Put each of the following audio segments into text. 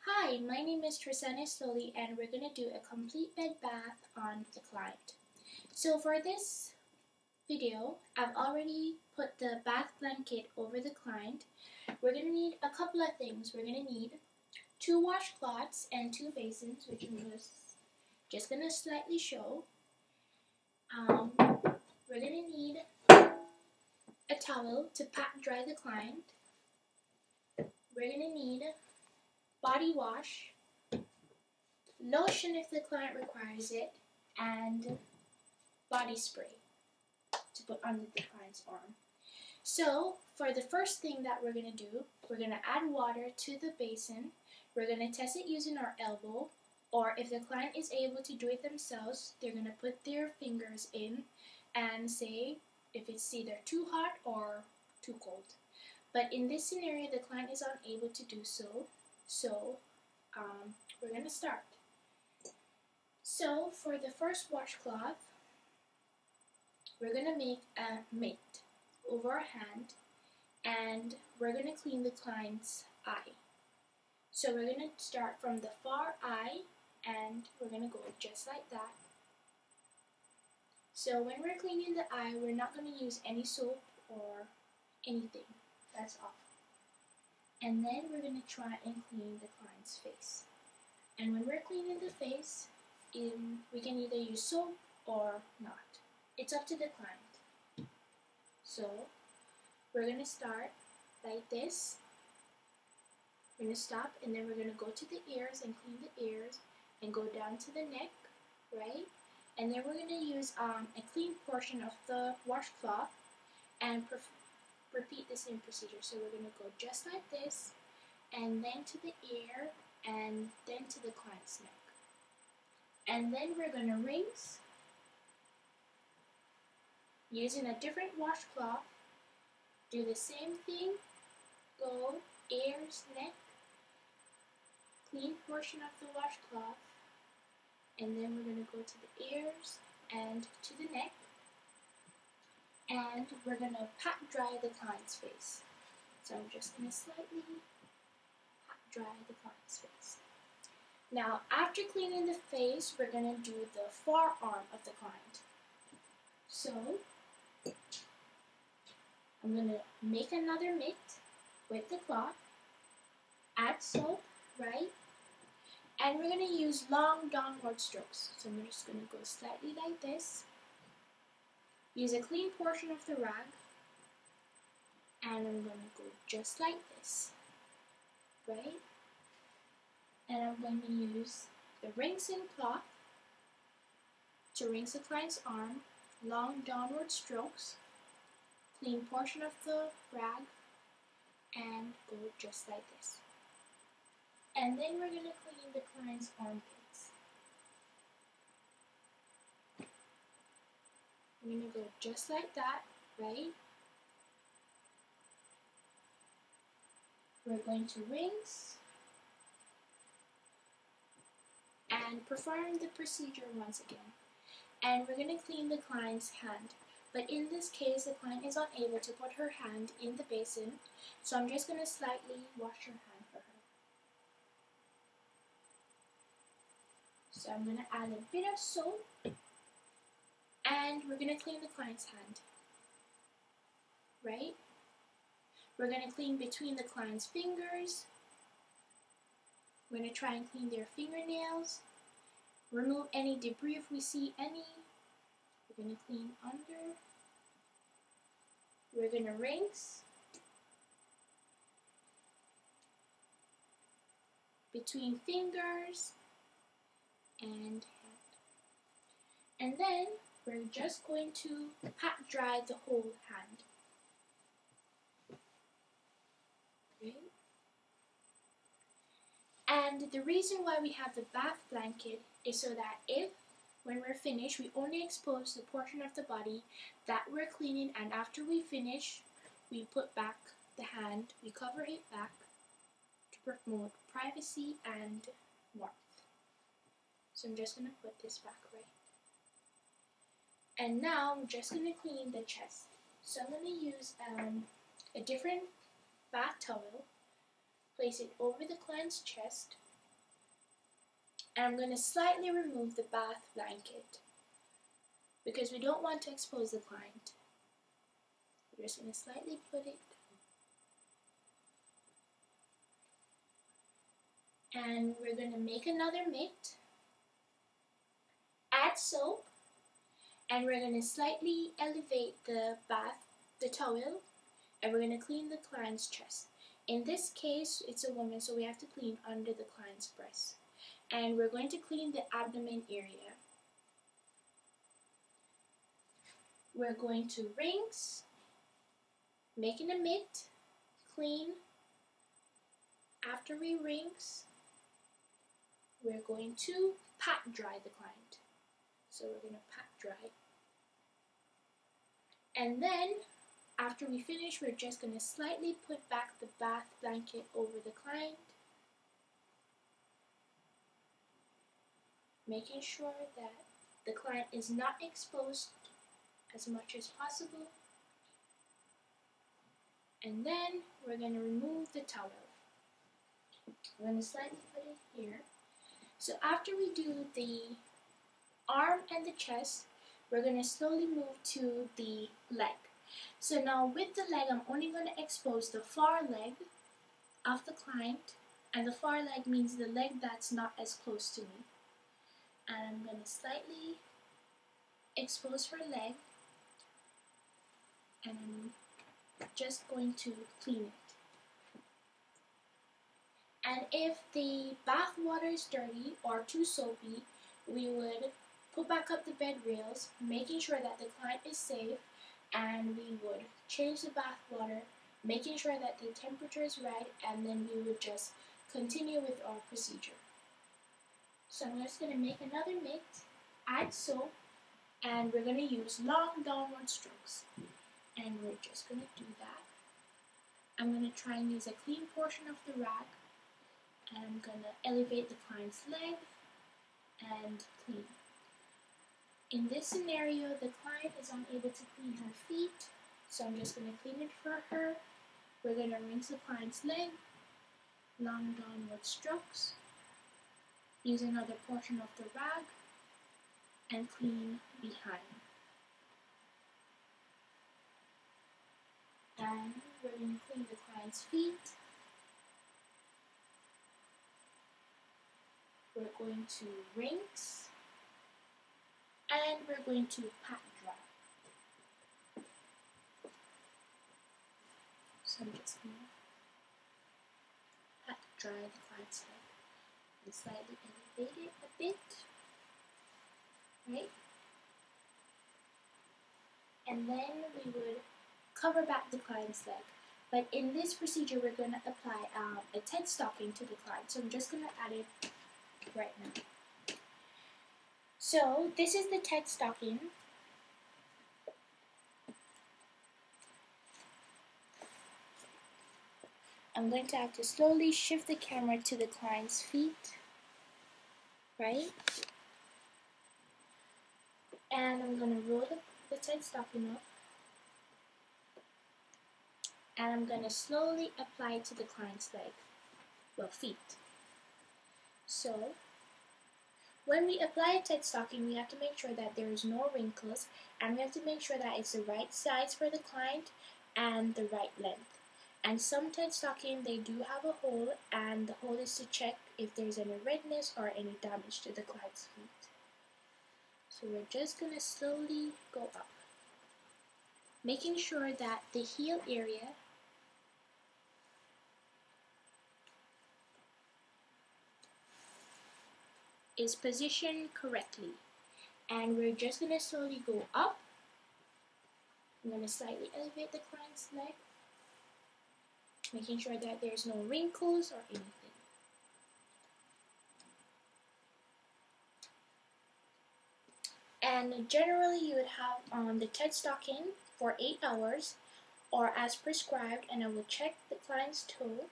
Hi, my name is Trisana Stoli and we're going to do a complete bed bath on the client. So for this video, I've already put the bath blanket over the client. We're going to need a couple of things. We're going to need 2 washcloths and 2 basins, which I'm just going to slightly show. We're going to need a towel to pat dry the client. We're going to need body wash, lotion if the client requires it, and body spray to put under the client's arm. So for the first thing that we're going to do, we're going to add water to the basin. We're going to test it using our elbow, or if the client is able to do it themselves, they're going to put their fingers in and say if it's either too hot or too cold. But in this scenario, the client is unable to do so, we're going to start. So for the first washcloth, we're going to make a mitt over our hand and we're going to clean the client's eye. So we're going to start from the far eye and we're going to go just like that. So when we're cleaning the eye, we're not going to use any soap or anything. That's all. And then we're going to try and clean the client's face. And when we're cleaning the face, we can either use soap or not. It's up to the client. So we're going to start like this. We're going to stop and then we're going to go to the ears and clean the ears and go down to the neck, right? And then we're going to use a clean portion of the washcloth and repeat the same procedure. So we're going to go just like this and then to the ear and then to the client's neck. And then we're going to rinse using a different washcloth. Do the same thing. Go ears, neck, clean portion of the washcloth, and then we're going to go to the ears and to the neck, and we're going to pat dry the client's face. So I'm just going to slightly pat dry the client's face. Now, after cleaning the face, we're going to do the forearm of the client. So, I'm going to make another mitt with the cloth, add soap, right? And we're going to use long downward strokes. So I'm just going to go slightly like this. Use a clean portion of the rag. And I'm going to go just like this, right? And I'm going to use the rinsing cloth to rinse the client's arm, long downward strokes, clean portion of the rag, and go just like this. And then we're going to clean the client's armpits. We're going to go just like that, right? We're going to rinse and perform the procedure once again. And we're going to clean the client's hand. But in this case, the client is unable to put her hand in the basin, so I'm just going to slightly wash her hand for her. So I'm going to add a bit of soap, and we're going to clean the client's hand, right? We're going to clean between the client's fingers. We're going to try and clean their fingernails. Remove any debris if we see any. We're going to clean under. We're going to rinse between fingers and hand. And then we're just going to pat dry the whole hand. Okay. And the reason why we have the bath blanket is so that if, when we're finished, we only expose the portion of the body that we're cleaning, and after we finish, we put back the hand, we cover it back to promote privacy and warmth. So I'm just going to put this back right. And now I'm just going to clean the chest. So I'm going to use a different bath towel, place it over the client's chest, And I'm going to slightly remove the bath blanket because we don't want to expose the client. We're just going to slightly put it. And we're going to make another mitt. Add soap. And we're going to slightly elevate the towel. And we're going to clean the client's chest. In this case, it's a woman, so we have to clean under the client's breast. And we're going to clean the abdomen area. We're going to rinse, making a mitt, clean. After we rinse, we're going to pat dry the client. So we're going to pat dry. And then, after we finish, we're just going to slightly put back the bath blanket over the client, making sure that the client is not exposed as much as possible. And then we're going to remove the towel. We're going to slightly put it here. So after we do the arm and the chest, we're going to slowly move to the leg. So now with the leg, I'm only going to expose the far leg of the client, and the far leg means the leg that's not as close to me. And I'm going to slightly expose her leg, and I'm just going to clean it. And if the bath water is dirty or too soapy, we would put back up the bed rails, making sure that the client is safe, and we would change the bath water, making sure that the temperature is right, and then we would just continue with our procedure. So I'm just going to make another mitt, add soap, and we're going to use long downward strokes. And we're just going to do that. I'm going to try and use a clean portion of the rag, and I'm going to elevate the client's leg and clean. In this scenario, the client is unable to clean her feet, so I'm just going to clean it for her. We're going to rinse the client's leg, long downward strokes, use another portion of the rag, and clean behind. And we're going to clean the client's feet. We're going to rinse, and we're going to pat dry. So I'm just going to pat dry the client's head and slightly elevate it a bit, right? And then we would cover back the client's leg. But in this procedure, we're going to apply a TED stocking to the client. So I'm just going to add it right now. So this is the TED stocking. I'm going to have to slowly shift the camera to the client's feet, right? And I'm going to roll the TED stocking up. And I'm going to slowly apply it to the client's leg, well, feet. So, when we apply a TED stocking, we have to make sure that there is no wrinkles, and we have to make sure that it's the right size for the client and the right length. And some TED stocking, they do have a hole, and the hole is to check if there's any redness or any damage to the client's feet. So we're just going to slowly go up, making sure that the heel area is positioned correctly. And we're just going to slowly go up. I'm going to slightly elevate the client's leg, making sure that there's no wrinkles or anything. And generally you would have the TED stocking for 8 hours or as prescribed, and I will check the client's toe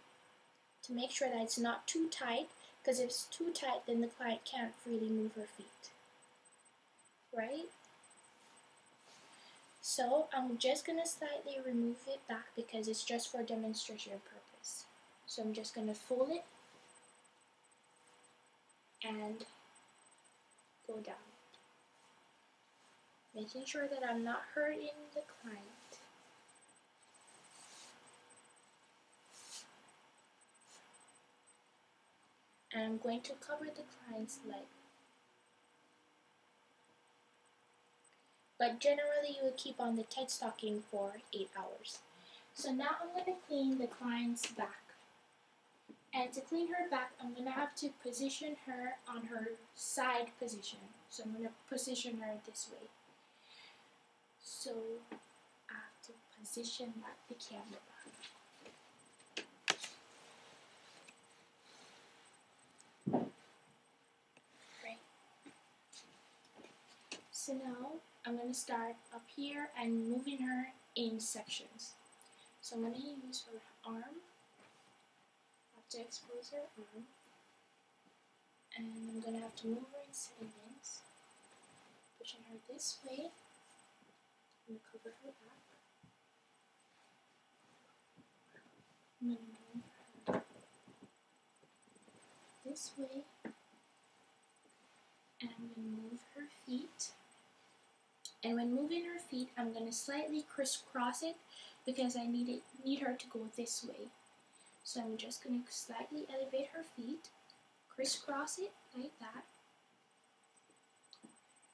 to make sure that it's not too tight, because if it's too tight then the client can't freely move her feet, right? So I'm just going to slightly remove it back because it's just for demonstration purpose. So I'm just going to fold it and go down, making sure that I'm not hurting the client. And I'm going to cover the client's leg. But generally you would keep on the tight stocking for 8 hours. So now I'm going to clean the client's back. And to clean her back, I'm going to have to position her on her side position. So I'm going to position her this way. So I have to position the camera back. So now I'm going to start up here and moving her in sections. So I'm going to use her arm. I have to expose her arm. And I'm going to have to move her in segments. Pushing her this way. I'm going to cover her back. I'm going to move her this way. And I'm going to move her feet. And when moving her feet, I'm going to slightly crisscross it because I need her to go this way. So I'm just going to slightly elevate her feet, crisscross it like that.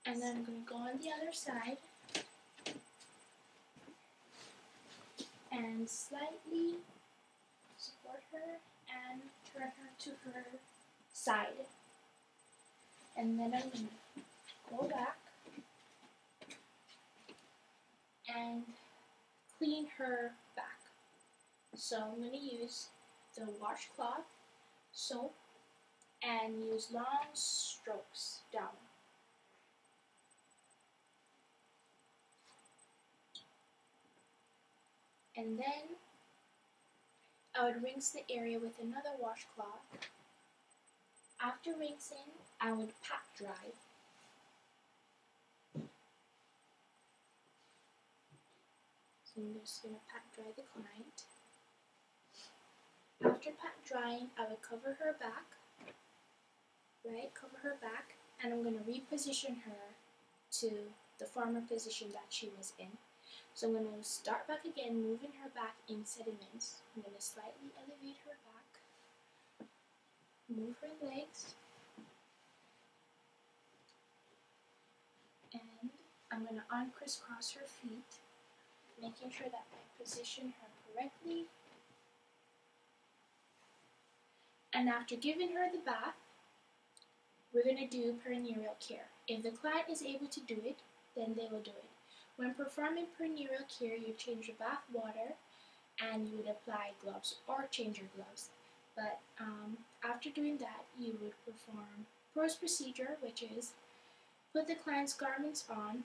And then I'm going to go on the other side and slightly support her and turn her to her side. And then I'm going to go back and clean her back. So I'm going to use the washcloth, soap, and use long strokes down. And then I would rinse the area with another washcloth. After rinsing, I would pat dry. So I'm just going to pat dry the client. After pat drying, I would cover her back, and I'm going to reposition her to the former position that she was in. So I'm going to start back again, moving her back in sediments. I'm going to slightly elevate her back, move her legs, and I'm going to uncrisscross her feet, making sure that I position her correctly. And after giving her the bath, we're going to do perineal care. If the client is able to do it, then they will do it. When performing perineal care, you change your bath water and you would apply gloves or change your gloves. But after doing that, you would perform first procedure, which is put the client's garments on,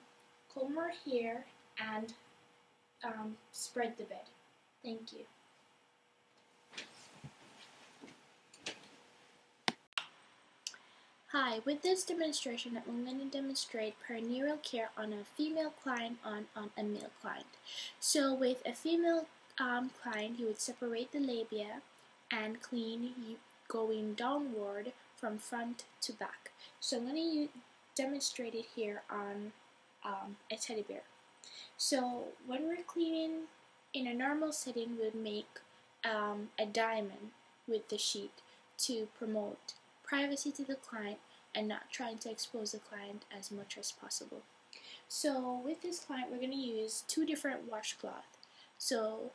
comb her hair, and spread the bed. Thank you. Hi, with this demonstration, I'm going to demonstrate perineal care on a female client on a male client. So with a female client, you would separate the labia and clean going downward from front to back. So I'm going to demonstrate it here on a teddy bear. So when we're cleaning in a normal setting, we would make a diamond with the sheet to promote privacy to the client and not trying to expose the client as much as possible. So with this client, we're going to use 2 different washcloths. So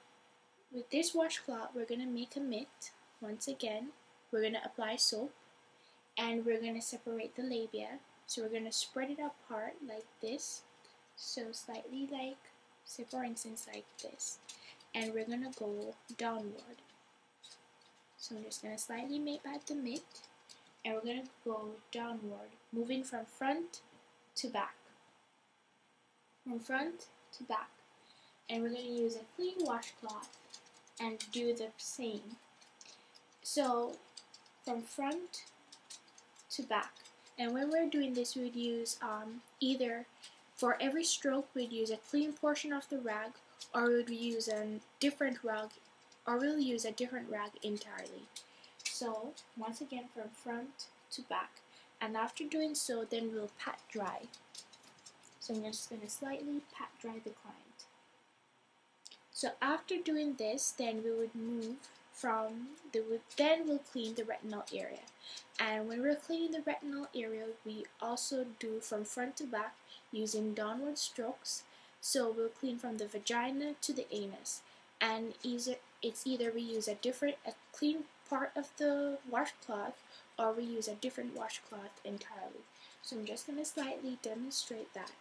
with this washcloth, we're going to make a mitt. Once again, we're going to apply soap and we're going to separate the labia. So we're going to spread it apart like this. So slightly like, say for instance like this. And we're going to go downward. So I'm just going to slightly make back the mitt. And we're going to go downward, moving from front to back. From front to back. And we're going to use a clean washcloth and do the same. So from front to back. And when we're doing this, we would use either, for every stroke, we'd use a clean portion of the rag, or we would use a different rag, or we'll use a different rag entirely. So once again, from front to back. And after doing so, then we'll pat dry. So I'm just going to slightly pat dry the client. So after doing this, then we would move then we'll clean the retinal area. And when we're cleaning the retinal area, we also do from front to back using downward strokes. So we'll clean from the vagina to the anus. And it's either we use a clean part of the washcloth, or we use a different washcloth entirely. So I'm just going to slightly demonstrate that.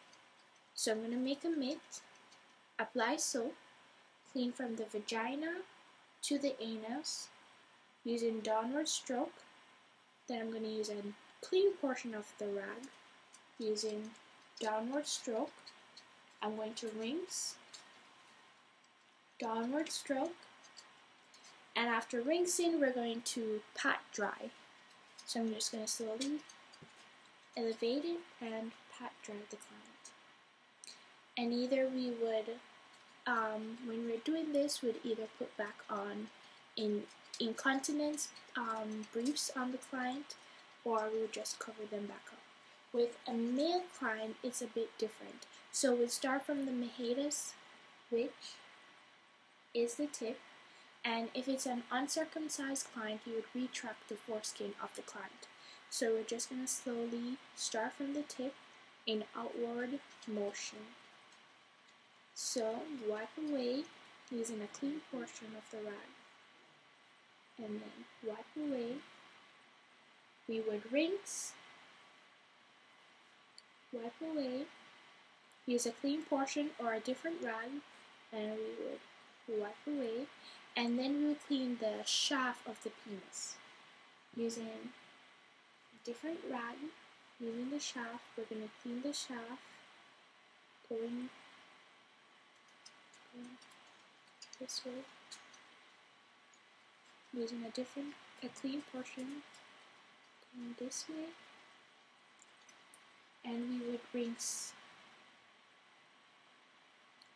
So I'm going to make a mitt, apply soap, clean from the vagina to the anus using downward stroke. Then I'm going to use a clean portion of the rag using downward stroke. I'm going to rinse, downward stroke, and after rinsing we're going to pat dry. So I'm just going to slowly elevate it and pat dry the client. And either we would, when we're doing this, we'd either put back on incontinence briefs on the client, or we would just cover them back up. With a male client, it's a bit different. So we'll start from the meatus, which is the tip, and if it's an uncircumcised client, you would retract the foreskin of the client. So we're just going to slowly start from the tip in outward motion. So wipe away using a clean portion of the rag, and then wipe away. We would rinse, wipe away, use a clean portion or a different rag, and we would wipe away, and then we would clean the shaft of the penis using a different rag. Using the shaft, we're going to clean the shaft, going this way, using a clean portion, going this way, and we would rinse,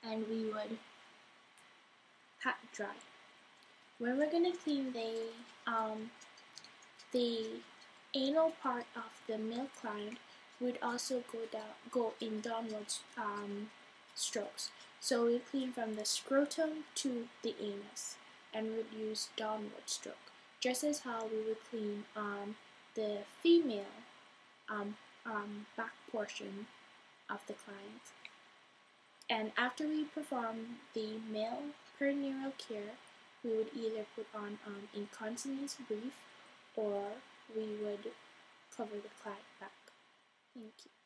and we would pat dry. When we're going to clean the anal part of the male client, we'd also go in downward strokes. So we clean from the scrotum to the anus, and we would use downward stroke, just as how we would clean the female back portion of the client. And after we perform the male perineal care, we would either put on incontinence brief, or we would cover the client back. Thank you.